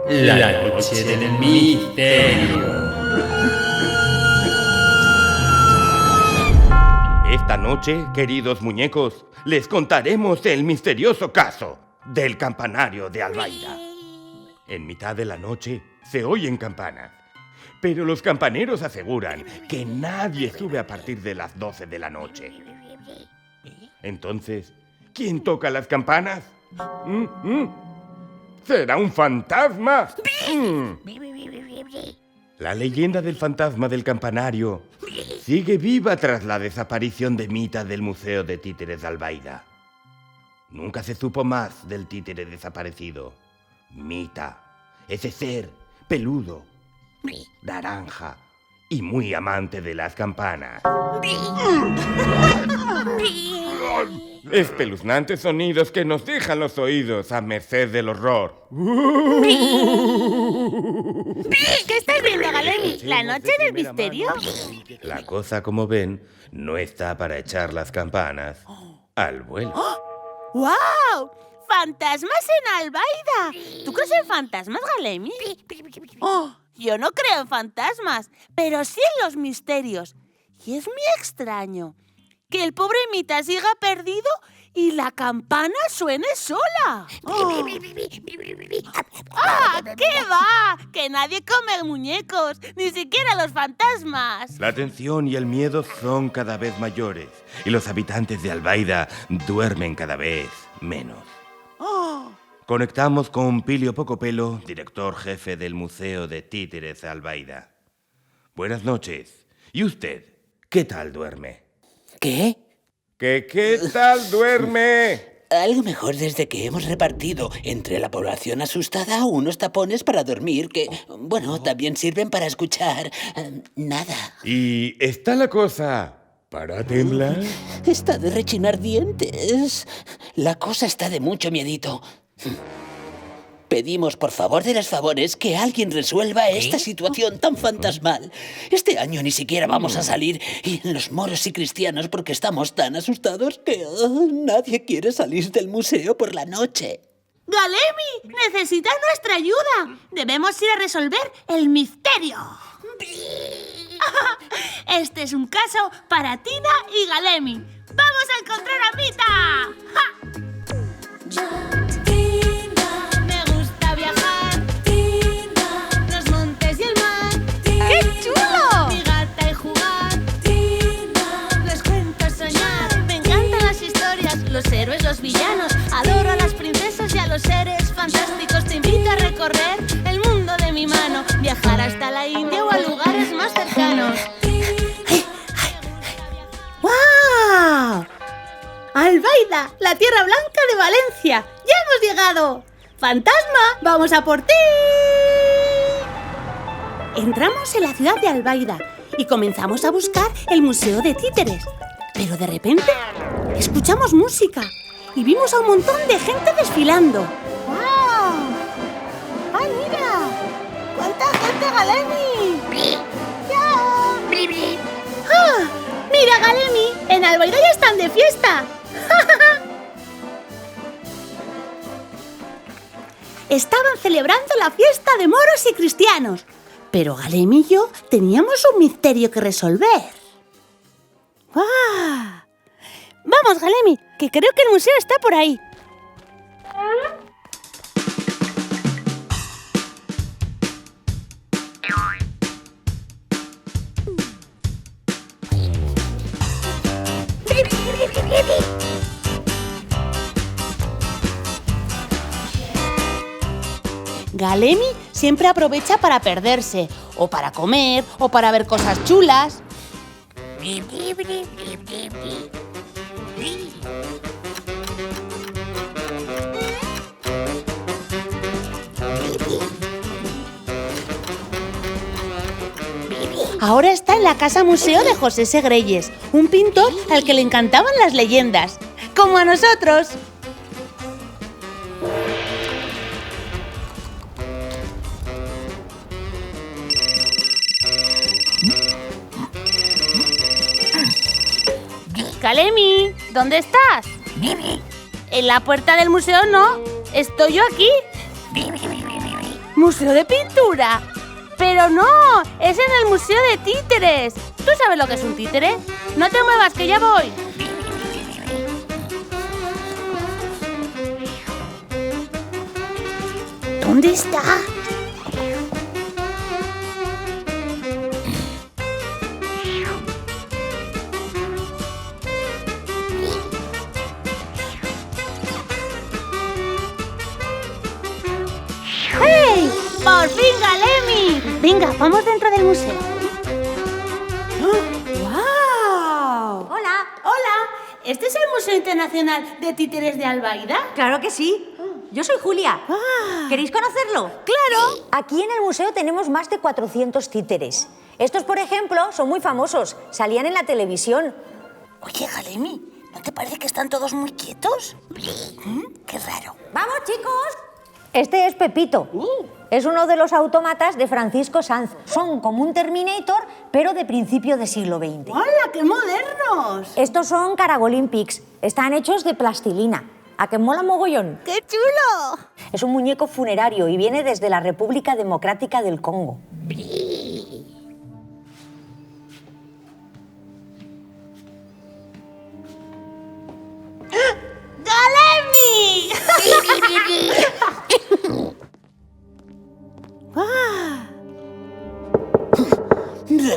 La noche del misterio. Esta noche, queridos muñecos, les contaremos el misterioso caso del campanario de Albaida. En mitad de la noche se oyen campanas, pero los campaneros aseguran que nadie sube a partir de las 12 de la noche. Entonces, ¿quién toca las campanas? ¿Será un fantasma? La leyenda del fantasma del campanario sigue viva tras la desaparición de Mita del Museo de Títeres de Albaida. Nunca se supo más del títere desaparecido. Mita, ese ser peludo, naranja y muy amante de las campanas. Espeluznantes sonidos que nos dejan los oídos a merced del horror. ¿Qué estás viendo, Galemi? ¿La noche del misterio? La cosa, como ven, no está para echar las campanas al vuelo. ¡Guau! ¡Fantasmas en Albaida! ¿Tú crees en fantasmas, Galemi? Yo no creo en fantasmas, pero sí en los misterios. Y es muy extraño que el pobre Mita siga perdido y la campana suene sola. ¡Ah! ¿Qué va? Que nadie come muñecos, ni siquiera los fantasmas. La tensión y el miedo son cada vez mayores y los habitantes de Albaida duermen cada vez menos. Conectamos con Pilio Pocopelo, director jefe del Museo de Títeres de Albaida. Buenas noches. ¿Y usted? ¿Qué tal duerme? ¿Qué? ¿Qué tal duerme? Algo mejor desde que hemos repartido entre la población asustada unos tapones para dormir que, bueno, también sirven para escuchar nada. ¿Y está la cosa para temblar? Está de rechinar dientes. La cosa está de mucho miedito. Pedimos, por favor de los favores, que alguien resuelva esta situación tan fantasmal. Este año ni siquiera vamos a salir, y los moros y cristianos porque estamos tan asustados que nadie quiere salir del museo por la noche. ¡Galemi! ¡Necesitas nuestra ayuda! Debemos ir a resolver el misterio. Este es un caso para Tina y Galemi. ¡Vamos a encontrar a Mita! ¡Ja! Los héroes, los villanos, adoro a las princesas y a los seres fantásticos. Te invito a recorrer el mundo de mi mano, viajar hasta la India o a lugares más cercanos. ¡Guau! ¡Albaida, la tierra blanca de Valencia! ¡Ya hemos llegado! ¡Fantasma, vamos a por ti! Entramos en la ciudad de Albaida y comenzamos a buscar el Museo de Títeres. Pero de repente escuchamos música y vimos a un montón de gente desfilando. ¡Wow! ¡Ay, mira! ¡Cuánta gente, Galemi! ¡Ya! ¡Ah! ¡Mira, Galemi! ¡En Albaida ya están de fiesta! Estaban celebrando la fiesta de moros y cristianos. Pero Galemi y yo teníamos un misterio que resolver. ¡Ah! Vamos, Galemi, que creo que el museo está por ahí. Galemi siempre aprovecha para perderse, o para comer, o para ver cosas chulas. Ahora está en la Casa Museo de José Segreyes, un pintor al que le encantaban las leyendas. como a nosotros. Galemi, ¿dónde estás? En la puerta del museo no, estoy yo aquí. ¿Museo de pintura? Pero no, es en el museo de títeres. ¿Tú sabes lo que es un títere? No te muevas, que ya voy. ¿Dónde está? ¡Hey! ¡Por fin, Galemi! Venga, vamos dentro del museo. ¡Wow! Hola. Hola, ¿este es el Museo Internacional de Títeres de Albaida? Claro que sí. Yo soy Julia. ¿Queréis conocerlo? ¡Claro! Aquí en el museo tenemos más de 400 títeres. Estos, por ejemplo, son muy famosos. Salían en la televisión. Oye, Galemi, ¿no te parece que están todos muy quietos? ¡Qué raro! ¡Vamos, chicos! Este es Pepito. Es uno de los autómatas de Francisco Sanz. Son como un Terminator, pero de principio de siglo XX. ¡Hola, qué modernos! Estos son Caragolín Pix. Están hechos de plastilina. ¿A que mola mogollón? ¡Qué chulo! Es un muñeco funerario y viene desde la República Democrática del Congo. ¡Galemi!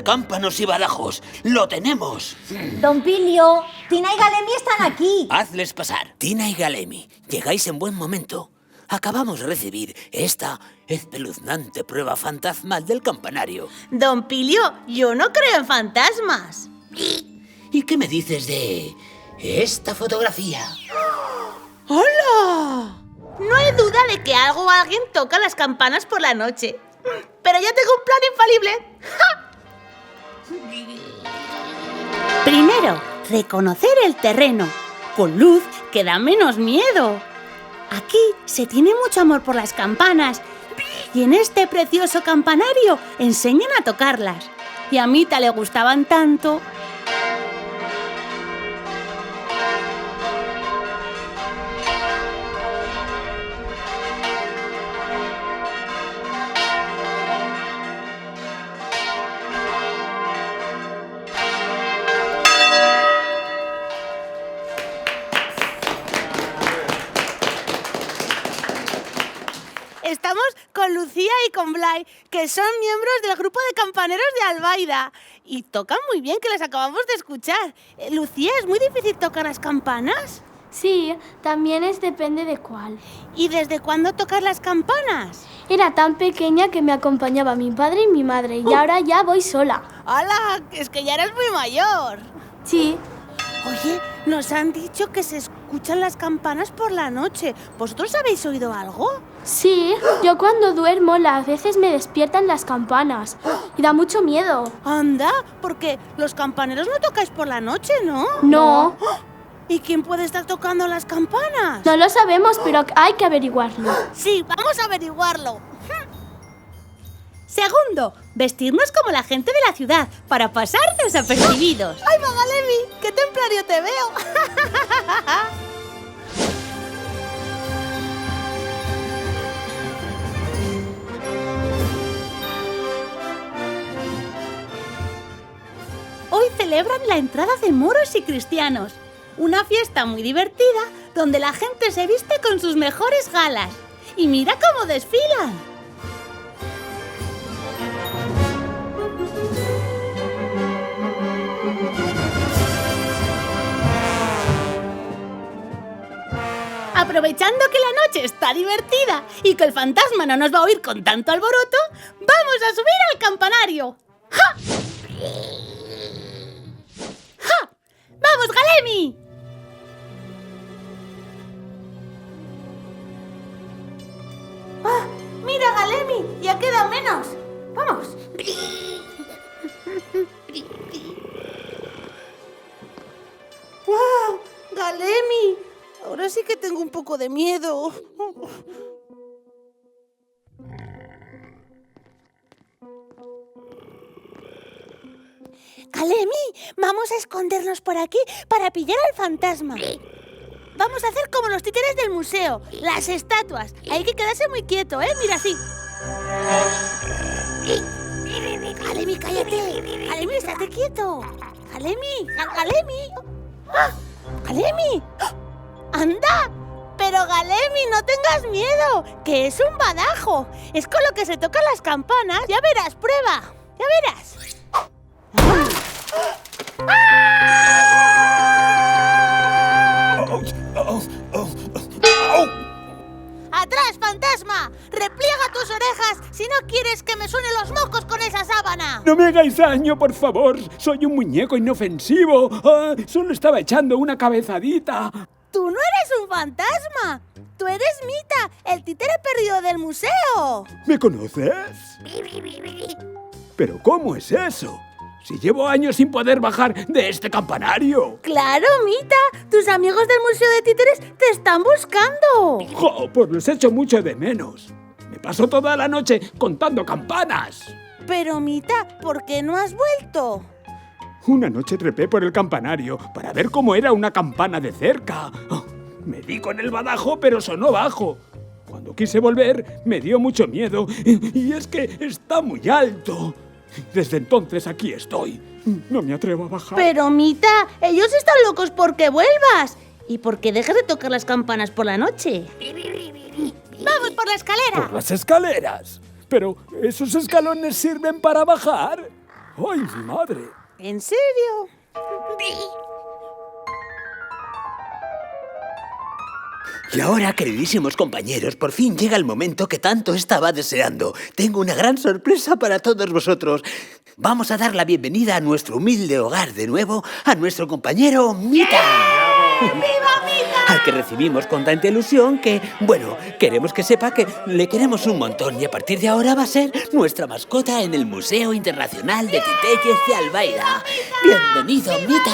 Recámpanos y Badajoz. ¡Lo tenemos! Don Pilio, Tina y Galemi están aquí. Hazles pasar. Tina y Galemi, llegáis en buen momento. Acabamos de recibir esta espeluznante prueba fantasmal del campanario. Don Pilio, yo no creo en fantasmas. ¿Y qué me dices de esta fotografía? ¡Hola! No hay duda de que algo o alguien toca las campanas por la noche. Pero yo tengo un plan infalible. ¡Ja! Primero, reconocer el terreno. Con luz que da menos miedo. Aquí se tiene mucho amor por las campanas. Y en este precioso campanario enseñan a tocarlas. Y a Mita le gustaban tanto. Estamos con Lucía y con Blay, que son miembros del grupo de campaneros de Albaida. Y tocan muy bien, que les acabamos de escuchar. Lucía, ¿es muy difícil tocar las campanas? Sí, también depende de cuál. ¿Y desde cuándo tocas las campanas? Era tan pequeña que me acompañaba mi padre y mi madre y ahora ya voy sola. ¡Hala! Es que ya eres muy mayor. Sí, Oye, nos han dicho que se escuchan las campanas por la noche. ¿Vosotros habéis oído algo? sí, yo cuando duermo las veces me despiertan las campanas y da mucho miedo. Anda, porque los campaneros no tocáis por la noche, ¿no? No, ¿Y quién puede estar tocando las campanas? no lo sabemos, pero hay que averiguarlo. Sí, vamos a averiguarlo. Segundo, vestirnos como la gente de la ciudad para pasar desapercibidos. ¡Ay, Magalemi! ¡Qué templario te veo! Hoy celebran la entrada de moros y cristianos. Una fiesta muy divertida donde la gente se viste con sus mejores galas. Y mira cómo desfilan. Aprovechando que la noche está divertida y que el fantasma no nos va a oír con tanto alboroto, ¡vamos a subir al campanario! ¡Ja! ¡Ja! ¡Vamos, Galemi! ¡Ah! ¡Mira, Galemi! ¡Ya queda menos! ¡Vamos! ¡Wow! Kalemi, ahora sí que tengo un poco de miedo. Kalemi, vamos a escondernos por aquí para pillar al fantasma. Vamos a hacer como los títeres del museo, las estatuas. Hay que quedarse muy quieto, ¿eh? Mira así. Kalemi, cállate. Kalemi, estate quieto. Kalemi, Kalemi. ¡Ah! ¡Kalemi! ¡Anda! Pero Kalemi, no tengas miedo, que es un badajo. Es con lo que se tocan las campanas. Ya verás, prueba. Ya verás. ¡Atrás, fantasma! ¡Repliega tus orejas si no quieres que me suenen los mocos con esa sábana! No me hagáis daño, por favor. Soy un muñeco inofensivo. Solo estaba echando una cabezadita. ¡Tú no eres un fantasma! ¡Tú eres Mita, el títere perdido del museo! ¿Me conoces? ¿Pero cómo es eso? Si llevo años sin poder bajar de este campanario. ¡Claro, Mita! ¡Tus amigos del Museo de Títeres te están buscando! ¡Jo! Pues los echo mucho de menos. Me paso toda la noche contando campanas. Pero, Mita, ¿por qué no has vuelto? Una noche trepé por el campanario para ver cómo era una campana de cerca. Me di con el badajo, pero sonó bajo. Cuando quise volver, me dio mucho miedo. Y es que está muy alto. Desde entonces aquí estoy. No me atrevo a bajar. Pero, Mita, ellos están locos porque vuelvas. Y porque dejes de tocar las campanas por la noche. ¡Vamos por la escalera! ¿Por las escaleras? ¿Pero esos escalones sirven para bajar? ¡Ay, mi madre! ¿En serio? Y ahora, queridísimos compañeros, por fin llega el momento que tanto estaba deseando. Tengo una gran sorpresa para todos vosotros. Vamos a dar la bienvenida a nuestro humilde hogar de nuevo a nuestro compañero Mita. ¡Viva Mita! Al que recibimos con tanta ilusión que, bueno, queremos que sepa que le queremos un montón y a partir de ahora va a ser nuestra mascota en el Museo Internacional de Titelles de Albaida. ¡Bienvenido, Mita!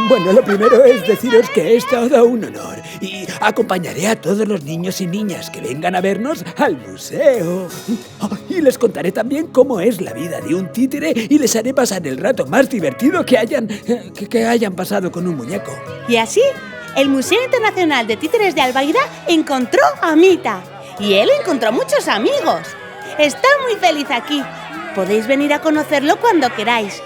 Bueno, lo primero es deciros que es todo un honor y acompañaré a todos los niños y niñas que vengan a vernos al museo. Y les contaré también cómo es la vida de un títere y les haré pasar el rato más divertido que hayan pasado con un muñeco. Y así, el Museo Internacional de Títeres de Albaida encontró a Mita. Y él encontró muchos amigos. Está muy feliz aquí. Podéis venir a conocerlo cuando queráis.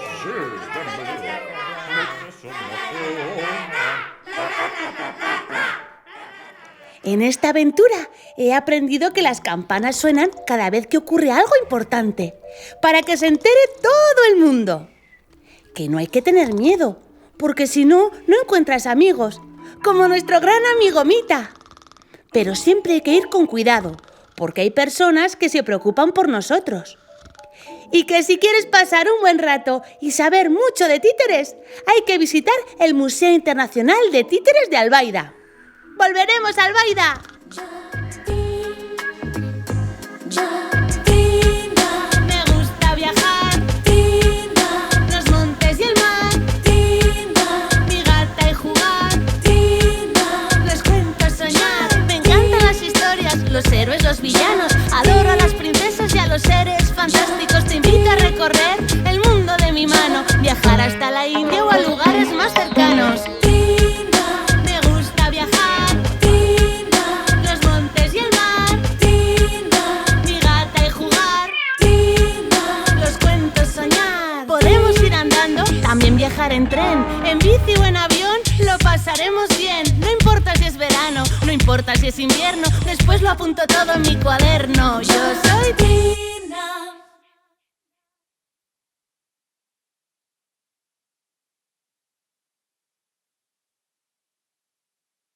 En esta aventura he aprendido que las campanas suenan cada vez que ocurre algo importante, para que se entere todo el mundo. Que no hay que tener miedo, porque si no, no encuentras amigos, como nuestro gran amigo Mita. Pero siempre hay que ir con cuidado, porque hay personas que se preocupan por nosotros. Y que si quieres pasar un buen rato y saber mucho de títeres, hay que visitar el Museo Internacional de Títeres de Albaida. ¡Volveremos a Albaida! Me gusta viajar, los montes y el mar, mi gata y jugar, les cuento soñar. Me encantan las historias, los héroes, los villanos. Adoro a las princesas y a los seres fantásticos. Te invito a recorrer el mundo de mi mano, viajar hasta la India o a lugares más cercanos. También viajar en tren, en bici o en avión, lo pasaremos bien. No importa si es verano, no importa si es invierno, después lo apunto todo en mi cuaderno. Yo soy Tina.